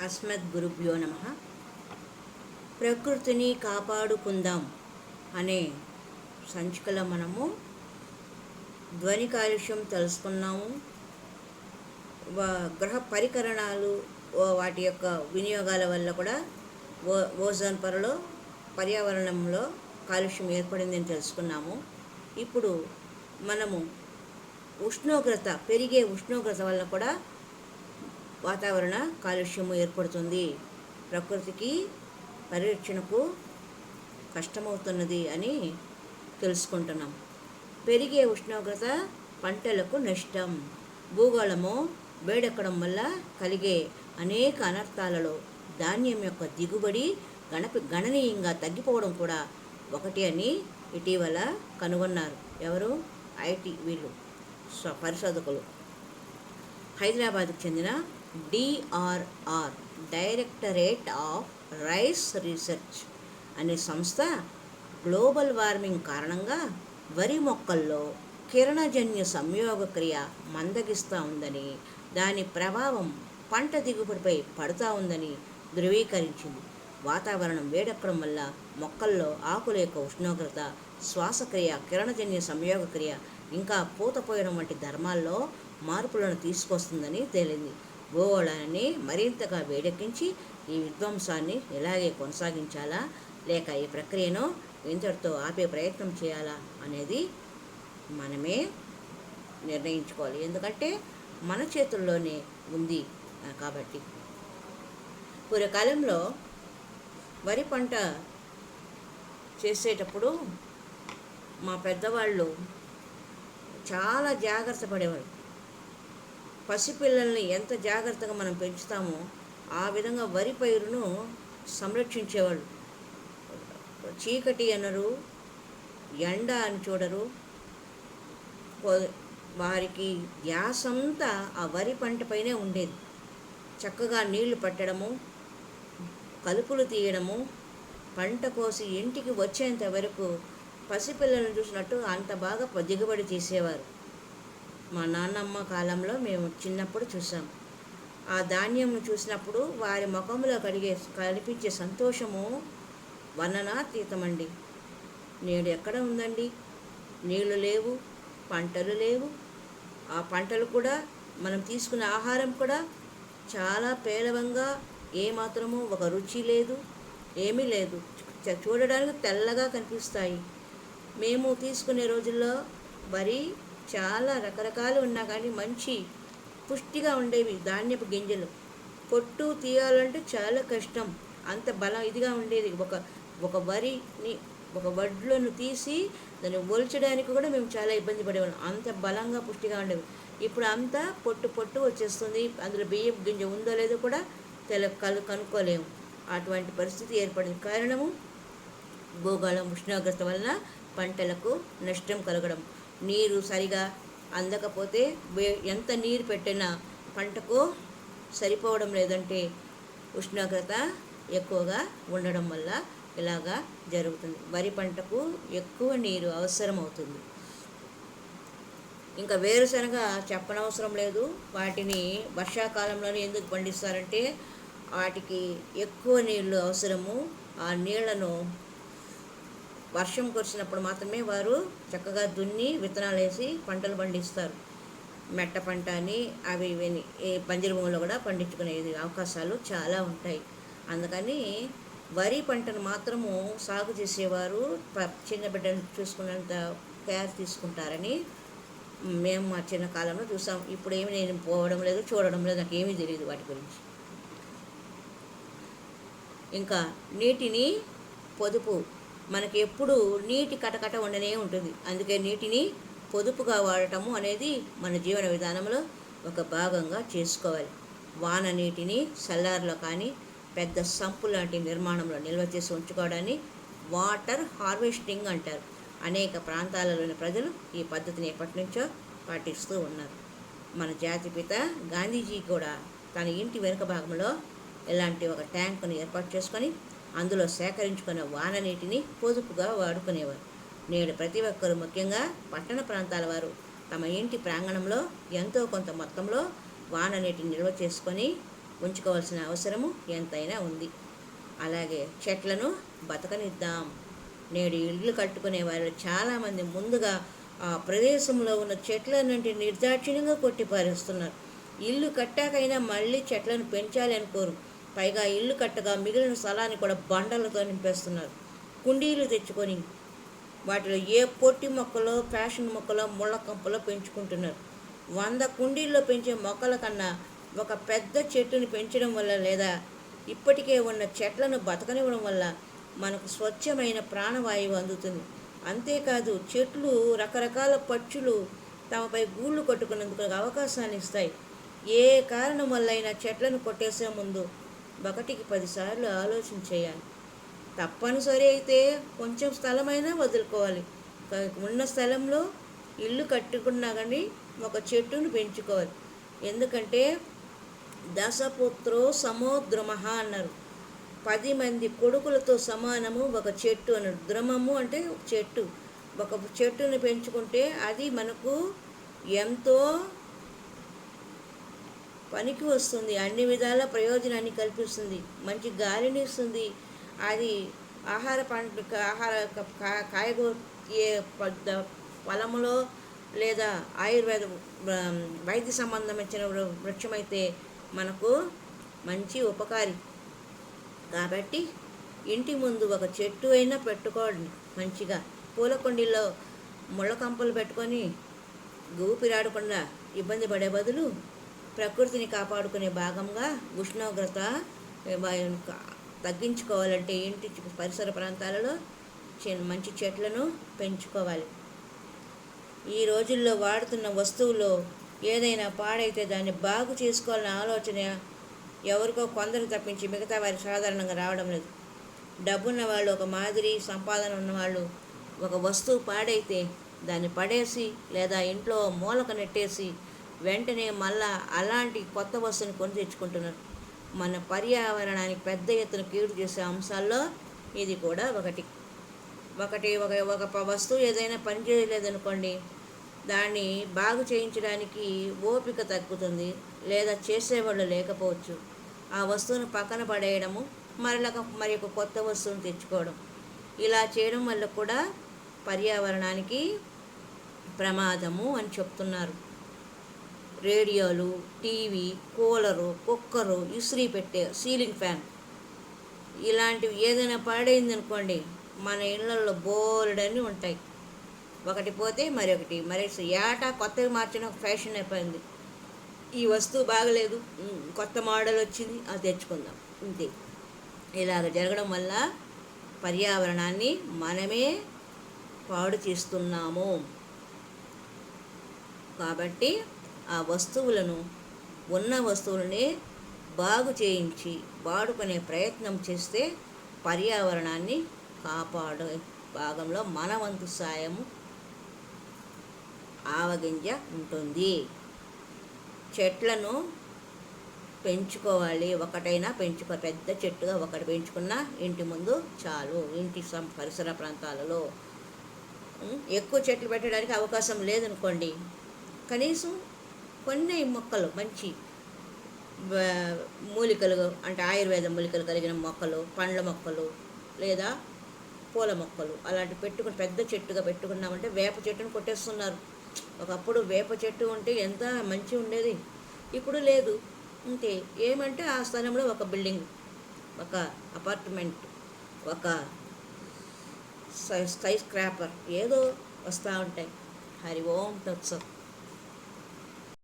అస్మద్గురుభ్యో నమ. ప్రకృతిని కాపాడుకుందాం అనే సంచికలో మనము ధ్వని కాలుష్యం తెలుసుకున్నాము. గ్రహ పరికరణాలు వాటి యొక్క వినియోగాల వల్ల కూడా ఓజోన్ పొరలో పర్యావరణంలో కాలుష్యం ఏర్పడిందని తెలుసుకున్నాము. ఇప్పుడు మనము పెరిగే ఉష్ణోగ్రత వల్ల కూడా వాతావరణ కాలుష్యము ఏర్పడుతుంది, ప్రకృతికి పరిరక్షణకు కష్టమవుతున్నది అని తెలుసుకుంటున్నాం. పెరిగే ఉష్ణోగ్రత పంటలకు నష్టం. భూగోళము వేడెక్కడం వల్ల కలిగే అనేక అనర్థాలలో ధాన్యం యొక్క దిగుబడి గణనీయంగా తగ్గిపోవడం కూడా ఒకటి అని ఇటీవల కనుగొన్నారు. ఎవరు? వీళ్ళు పరిశోధకులు. హైదరాబాద్కు చెందిన DRR directorate of rice research అనే సంస్థ గ్లోబల్ వార్మింగ్ కారణంగా వరి మొక్కల్లో కిరణజన్య సంయోగక్రియ మందగిస్తూ ఉందని, దాని ప్రభావం పంట దిగుబడిపై పడుతూ ఉందని ధృవీకరించింది. వాతావరణం వేడెక్కడం వల్ల మొక్కల్లో ఆకుల యొక్క ఉష్ణోగ్రత, శ్వాసక్రియ, కిరణజన్య సంయోగక్రియ, ఇంకా పూతపోయడం వంటి ధర్మాల్లో మార్పులను తీసుకొస్తుందని తేలింది. భూగోళాన్ని మరింతగా వేడెక్కించి ఈ విధ్వంసాన్ని ఇలాగే కొనసాగించాలా, లేక ఈ ప్రక్రియను ఇంతటితో ఆపే ప్రయత్నం చేయాలా అనేది మనమే నిర్ణయించుకోవాలి. ఎందుకంటే మన చేతుల్లోనే ఉంది కాబట్టి. పూర్వకాలంలో వరి పంట చేసేటప్పుడు మా పెద్దవాళ్ళు చాలా జాగ్రత్త పడేవారు. పసిపిల్లల్ని ఎంత జాగ్రత్తగా మనం పెంచుతామో ఆ విధంగా వరి పైరును సంరక్షించేవాళ్ళు. చీకటి అనరు, ఎండ అని చూడరు. వారికి ధ్యాసంతా ఆ వరి పంటపైనే ఉండేది. చక్కగా నీళ్లు పట్టడము, కలుపులు తీయడము, పంట కోసి ఇంటికి వచ్చేంత వరకు పసిపిల్లలను చూసినట్టు అంత బాగా దిగుబడి తీసేవారు. మా నాన్నమ్మ కాలంలో మేము చిన్నప్పుడు చూసాం. ఆ ధాన్యం చూసినప్పుడు వారి ముఖంలో కనిపించే సంతోషము వర్ణనాతీతమండి. నేడు ఎక్కడ ఉందండి? నీళ్లు లేవు, పంటలు లేవు. ఆ పంటలు కూడా, మనం తీసుకునే ఆహారం కూడా చాలా పేలవంగా, ఏమాత్రము ఒక రుచి లేదు, ఏమీ లేదు. చూడడానికి తెల్లగా కనిపిస్తాయి. మేము తీసుకునే రోజుల్లో వరి చాలా రకరకాలు ఉన్నా కానీ మంచి పుష్టిగా ఉండేవి. ధాన్యపు గింజలు పొట్టు తీయాలంటే చాలా కష్టం, అంత ఇదిగా ఉండేది. ఒక వరిని, ఒక వడ్లను తీసి దాన్ని ఒల్చడానికి కూడా మేము చాలా ఇబ్బంది పడేవాళ్ళం, అంత బలంగా పుష్టిగా ఉండేవి. ఇప్పుడు అంతా పొట్టు వచ్చేస్తుంది. అందులో బియ్యం గింజ ఉందో లేదో కూడా కనుక్కోలేము. అటువంటి పరిస్థితి ఏర్పడింది. కారణము భూగోళం ఉష్ణోగ్రత వలన పంటలకు నష్టం కలగడం. నీరు సరిగా అందకపోతే ఎంత నీరు పెట్టినా పంటకు సరిపోవడం లేదంటే ఉష్ణోగ్రత ఎక్కువగా ఉండడం వల్ల ఇలాగా జరుగుతుంది. వరి పంటకు ఎక్కువ నీరు అవసరం అవుతుంది. ఇంకా వేరుశనగ చెప్పనవసరం లేదు. వాటిని వర్షాకాలంలోనే ఎందుకు పండిస్తారంటే వాటికి ఎక్కువ నీళ్లు అవసరము. ఆ నీళ్లను వర్షం కురిసినప్పుడు మాత్రమే వారు చక్కగా దున్ని విత్తనాలు వేసి పంటలు పండిస్తారు. మెట్ట పంట అని అవి ఇవని పంజర భూమిలో కూడా పండించుకునేది అవకాశాలు చాలా ఉంటాయి. అందుకని వరి పంటను మాత్రము సాగు చేసేవారు చిన్న బిడ్డను చూసుకున్నంత కేర్ తీసుకుంటారని మేము మా చిన్న కాలంలో చూసాం. ఇప్పుడు ఏమి నేను పోవడం లేదు, చూడడం లేదు, నాకు ఏమీ తెలియదు వాటి గురించి. ఇంకా నీటిని పొదుపు, మనకి ఎప్పుడు నీటి కటకట ఉండనే ఉంటుంది. అందుకే నీటిని పొదుపుగా వాడటము అనేది మన జీవన విధానంలో ఒక భాగంగా చేసుకోవాలి. వాన నీటిని సెల్లార్లో కానీ పెద్ద సంపు లాంటి నిర్మాణంలో నిల్వ చేసి ఉంచుకోవడాన్ని వాటర్ హార్వెస్టింగ్ అంటారు. అనేక ప్రాంతాలలోని ప్రజలు ఈ పద్ధతిని ఎప్పటి నుంచో పాటిస్తూ ఉన్నారు. మన జాతిపిత గాంధీజీ కూడా తన ఇంటి వెనుక భాగంలో ఇలాంటి ఒక ట్యాంకును ఏర్పాటు చేసుకొని అందులో సేకరించుకున్న వాన నీటిని పొదుపుగా వాడుకునేవారు. నేడు ప్రతి ఒక్కరు, ముఖ్యంగా పట్టణ ప్రాంతాల వారు, తమ ఇంటి ప్రాంగణంలో ఎంతో కొంత మొత్తంలో వాన నీటిని నిల్వ చేసుకొని ఉంచుకోవాల్సిన అవసరము ఎంతైనా ఉంది. అలాగే చెట్లను బతకనిద్దాం. నేడు ఇళ్ళు కట్టుకునే వాళ్ళు చాలామంది ముందుగా ఆ ప్రదేశంలో ఉన్న చెట్లన్నింటి నిర్దాక్షిణ్యంగా కొట్టిపారేస్తున్నారు. ఇల్లు కట్టాకైనా మళ్ళీ చెట్లను పెంచాలి అనుకోరు. పైగా ఇల్లు కట్టగా మిగిలిన స్థలాన్ని కూడా బండలతో నింపేస్తున్నారు. కుండీలు తెచ్చుకొని వాటిలో ఏ పొట్టి మొక్కలో ఫ్యాషన్ మొక్కలో ముళ్ళ కంపలో పెంచుకుంటున్నారు. 100 కుండీల్లో పెంచే మొక్కల కన్నా ఒక పెద్ద చెట్టుని పెంచడం వల్ల లేదా ఇప్పటికే ఉన్న చెట్లను బతకనివ్వడం వల్ల మనకు స్వచ్ఛమైన ప్రాణవాయువు అందుతుంది. అంతేకాదు చెట్లు రకరకాల పక్షులు తమపై గూళ్ళు కట్టుకునేందుకు అవకాశాన్ని ఇస్తాయి. ఏ కారణం వల్లైనా చెట్లను కొట్టేసే ముందు ఒకటికి 10 సార్లు ఆలోచన చేయాలి. తప్పనిసరి అయితే కొంచెం స్థలమైనా వదులుకోవాలి. ఉన్న స్థలంలో ఇల్లు కట్టుకున్నా కానీ ఒక చెట్టును పెంచుకోవాలి. ఎందుకంటే దశపుత్రో సమో ద్రుమః అన్నారు. 10 మంది కొడుకులతో సమానము ఒక చెట్టు అన్నాడు. ద్రుమము అంటే ఒక చెట్టు. ఒక చెట్టును పెంచుకుంటే అది మనకు ఎంతో పనికి వస్తుంది. అన్ని విధాల ప్రయోజనాన్ని కల్పిస్తుంది. మంచి గాలిని ఇస్తుంది. అది ఆహార కాయగూర పొలంలో లేదా ఆయుర్వేద వైద్య సంబంధమైన వృక్షమైతే మనకు మంచి ఉపకారి. కాబట్టి ఇంటి ముందు ఒక చెట్టు అయినా పెట్టుకోండి. మంచిగా పూల కుండీల్లో ముళ్ళ కంపలు పెట్టుకొని ఊపిరాడకుండా ఇబ్బంది పడే బదులు ప్రకృతిని కాపాడుకునే భాగంగా ఉష్ణోగ్రత తగ్గించుకోవాలంటే ఇంటి పరిసర ప్రాంతాలలో మంచి చెట్లను పెంచుకోవాలి. ఈ రోజుల్లో వాడుతున్న వస్తువులో ఏదైనా పాడైతే దాన్ని బాగు చేసుకోవాలనే ఆలోచన ఎవరికో కొందరు తప్పించి మిగతా వారికి సాధారణంగా రావడం లేదు. డబ్బున్న వాళ్ళు ఒక మాదిరి, సంపాదన ఉన్నవాళ్ళు ఒక వస్తువు పాడైతే దాన్ని పడేసి లేదా ఇంట్లో మూలక నెట్టేసి వెంటనే మళ్ళా అలాంటి కొత్త వస్తువుని కొని తెచ్చుకుంటున్నారు. మన పర్యావరణానికి పెద్ద ఎత్తున కీడు చేసే అంశాల్లో ఇది కూడా ఒకటి. ఒక వస్తువు ఏదైనా పని చేయలేదనుకోండి, దాన్ని బాగు చేయించడానికి ఓపిక తగ్గుతుంది లేదా చేసేవాళ్ళు లేకపోవచ్చు. ఆ వస్తువును పక్కన పడేయడము, మరి ఒక కొత్త వస్తువును తెచ్చుకోవడం, ఇలా చేయడం వల్ల కూడా పర్యావరణానికి ప్రమాదము అని చెప్తున్నారు. రేడియోలు, టీవీ, కూలరు, కుక్కరు, ఇస్త్రీ పెట్టే సీలింగ్ ఫ్యాన్ ఇలాంటివి ఏదైనా పాడైంది అనుకోండి, మన ఇళ్ళల్లో బోలెడన్నీ ఉంటాయి. ఒకటి పోతే మరొకటి ఏటా కొత్తవి మార్చిన ఫ్యాషన్ అయిపోయింది. ఈ వస్తువు బాగలేదు, కొత్త మోడల్ వచ్చింది, అది తెచ్చుకుందాం, ఇంతే. ఇలాగ జరగడం వల్ల పర్యావరణాన్ని మనమే పాడు చేస్తున్నాము. కాబట్టి ఆ ఉన్న వస్తువులనే బాగు చేయించి వాడుకునే ప్రయత్నం చేస్తే పర్యావరణాన్ని కాపాడే భాగంలో మన వంతు సాయము ఆవగింజ ఉంటుంది. చెట్లను పెంచుకోవాలి. ఒకటైనా పెద్ద చెట్టుగా ఒకటి పెంచుకున్నా ఇంటి ముందు చాలు. ఇంటి పరిసర ప్రాంతాలలో ఎక్కువ చెట్లు పెట్టడానికి అవకాశం లేదనుకోండి, కనీసం కొన్ని మొక్కలు, మంచి మూలికలు అంటే ఆయుర్వేద మూలికలు కలిగిన మొక్కలు, పండ్ల మొక్కలు లేదా పూల మొక్కలు అలాంటి పెద్ద చెట్టుగా పెట్టుకున్నామంటే, వేప చెట్టును కొట్టేస్తున్నారు. ఒకప్పుడు వేప చెట్టు ఉంటే ఎంత మంచి ఉండేది, ఇప్పుడు లేదు. అంతే. ఏమంటే ఆ స్థలంలో ఒక బిల్డింగ్, ఒక అపార్ట్మెంట్, ఒక స్కై స్క్రాపర్ ఏదో వస్తూ ఉంటాయి. హరి ఓం తత్సత్.